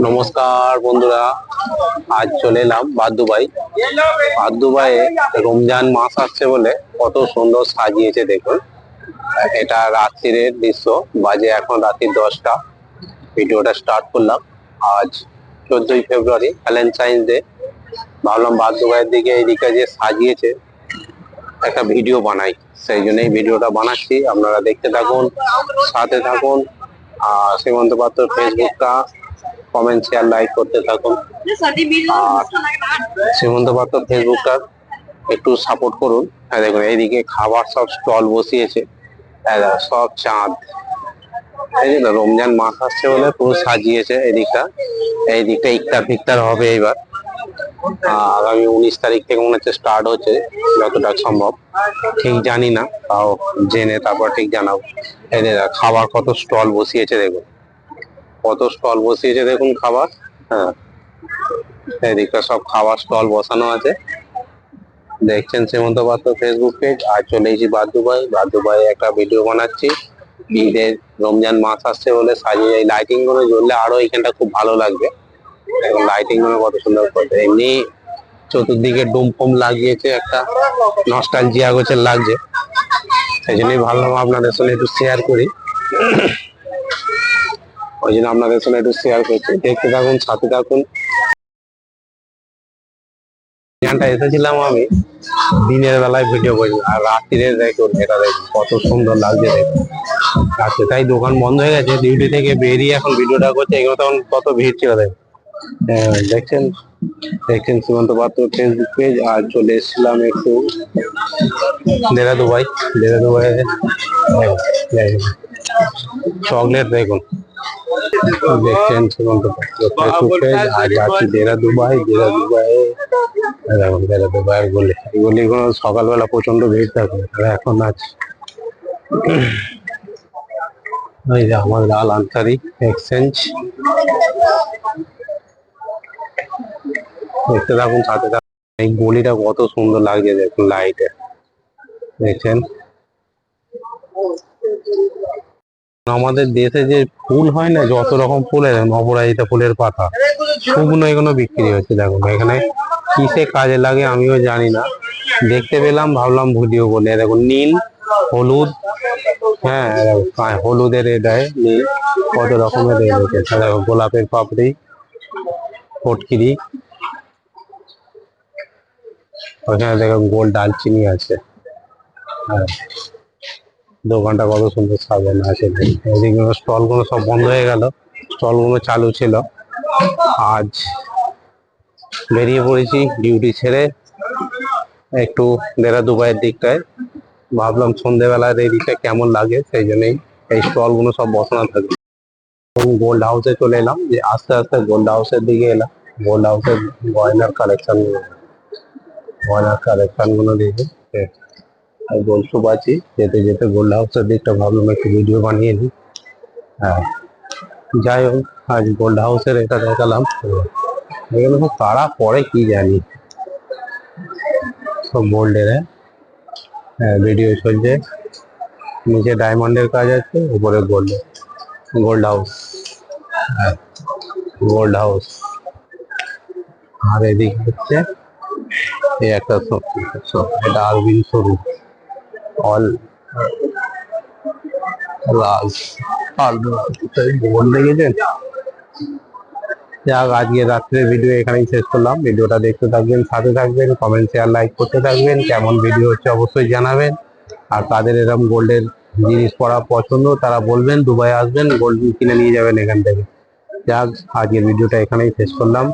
নমস্কার বন্ধুরা, আজ চলে এলাম বাদুবাই। বাদুবাইয়ে রমজান মাস আসছে বলে কত সুন্দর সাজিয়েছে দেখুন। এটা রাত্রির দৃশ্য, বাজে এখন রাত্রি 10টা। ভিডিওটা স্টার্ট করলাম আজ 14ই ফেব্রুয়ারি, ভ্যালেন্টাইন্স ডে। ভাবলাম বাদুবাইয়ের দিকে এইদিকে যে সাজিয়েছে একটা ভিডিও বানাই, সেই জন্যই ভিডিওটা বানাচ্ছি। আপনারা দেখতে থাকুন, সাথে থাকুন। আর সীমন্ত পাত্র ফেসবুকটা কমেন্ট শেয়ার লাইক করতে থাকুন। আর সীমন্ত পাত্র ফেসবুকটা একটু সাপোর্ট করুন। দেখুন এইদিকে খাবার সব স্টল বসিয়েছে, সব চাঁদ। এই যে রমজান মাস আসছে বলে পুরো সাজিয়েছে এদিকটা। এইদিকটা ইফতার ফিকতার হবে এইবার। আগামী 19 তারিখ থেকে মনে হচ্ছে স্টার্ট হচ্ছে, যতটা সম্ভব। ঠিক জানি না, তাও জেনে তারপর ঠিক জানাবো। এদের খাবার কত স্টল বসিয়েছে দেখুন, কত স্টল বসিয়েছে দেখুন খাবার। হ্যাঁ, এদিকটা সব খাবার স্টল বসানো আছে। দেখছেন সীমন্ত পাত্র ফেসবুক পেজ। আর চলে এসেছি বাদুবাই একটা ভিডিও বানাচ্ছি। ঈদের রমজান মাস আসছে বলে সাজিয়ে, এই লাইটিং গুলো জ্বললে আরো এখানটা খুব ভালো লাগবে। লাইটিং গুলো কত সুন্দর করছে, এমনি চতুর্দিকে ডুম ফোম লাগিয়েছে, একটা নস্টালজিয়া গোছের লাগছে। সেই জন্যই ভাবলাম আপনাদের সঙ্গে একটু শেয়ার করি। ওই জন্য আপনাদের সঙ্গে একটু শেয়ার করছি। দেখতে থাকুন, সাথে থাকুন। এখানটা এসেছিলাম আমি দিনের বেলায় ভিডিও করি, আর রাত্রিরে দেখুন এটা দেখুন কত সুন্দর লাগছে দেখুন। আচ্ছা, তাই দোকান বন্ধ হয়ে গেছে, ডিউটি থেকে বেরিয়ে এখন ভিডিওটা করছে। এগুলো তখন কত ভিড় ছিল দেখুন। দেখছেন সীমন্ত পাত্র ফেসবুক পেজ। আর চলে এসেছিলাম একটু দেরাদুবাই। চকলেট দেখুন, দেখছেন সীমন্ত পাত্র ফেসবুক পেজ। আর যাচ্ছি দেরাদুবাই। দেখুন দেরাদুবাইয়ের গলিগুলো সকালবেলা প্রচন্ড ভিড় থাকে, এখন আছে ওই যে আমার লাল আনসারি এক্সচেঞ্জ। দেখতে থাকুন, সাথে থাকুন। এই গলিটা কত সুন্দর লাগছে দেখুন, লাইটে দেখছেন। আমাদের দেশে যে ফুল হয় না, যত রকম ফুলের অপরাজিতা ফুলের পাতা শুকনো এগুলো বিক্রি হচ্ছে দেখুন। এখানে কিসে কাজে লাগে আমিও জানি না, দেখতে পেলাম ভাবলাম ভিডিও বলে। দেখুন নীল, হলুদ, হ্যাঁ হলুদের দেয় নীল, কত রকমের রেখেছে। দেখো গোলাপের পাপড়ি, ফটকিরি, ওখানে দেখো গোল ডালচিনি আছে। হ্যাঁ, দোকানটা কত সুন্দর সাজানো আছে। এদিকে স্টল গুলো সব বন্ধ হয়ে গেল, স্টল গুলো চালু ছিল। আজ বেরিয়ে পড়েছি ডিউটি ছেড়ে একটু দেরাদুবাইয়ের দিকটায়। ভাবলাম সন্ধ্যেবেলার এই দিকটা কেমন লাগে, সেই জন্যই এই স্টল গুলো সব বসানো থাকে। গোল্ড হাউসে চলে এলাম, যে আস্তে আস্তে গোল্ড হাউসের দিকে এলাম। গোল্ড হাউসের গয়নার কালেকশন গুলো দেখে বলছুপ আছি। যেতে যেতে গোল্ড হাউসের দিকটা ভাবলাম একটু ভিডিও বানিয়ে নিই। হ্যাঁ, যাই হোক, আজ গোল্ড হাউসের এটা দেখালাম। এগুলো সব কারা পরে কি জানি, সব গোল্ডের। হ্যাঁ, ভিডিও চলছে, নিচে ডায়মন্ডের কাজ আছে, উপরে গোল্ড হাউস। হ্যাঁ, গোল্ড হাউস। আর এদিকে হচ্ছে এই একটা এটা আরবিন শোরুম, অল গোল্ড দেখেছেন। যাক, আজকে রাত্রের ভিডিও এখানেই শেষ করলাম। ভিডিওটা দেখতে থাকবেন, সাথে থাকবেন, কমেন্ট শেয়ার লাইক করতে থাকবেন। কেমন ভিডিও হচ্ছে অবশ্যই জানাবেন। আর তাদের এরকম গোল্ডের জিনিস পরা পছন্দ তারা বলবেন, দুবাই আসবেন, গোল্ড কিনে নিয়ে যাবেন এখান থেকে। যাক, আজকের ভিডিওটা এখানেই শেষ করলাম।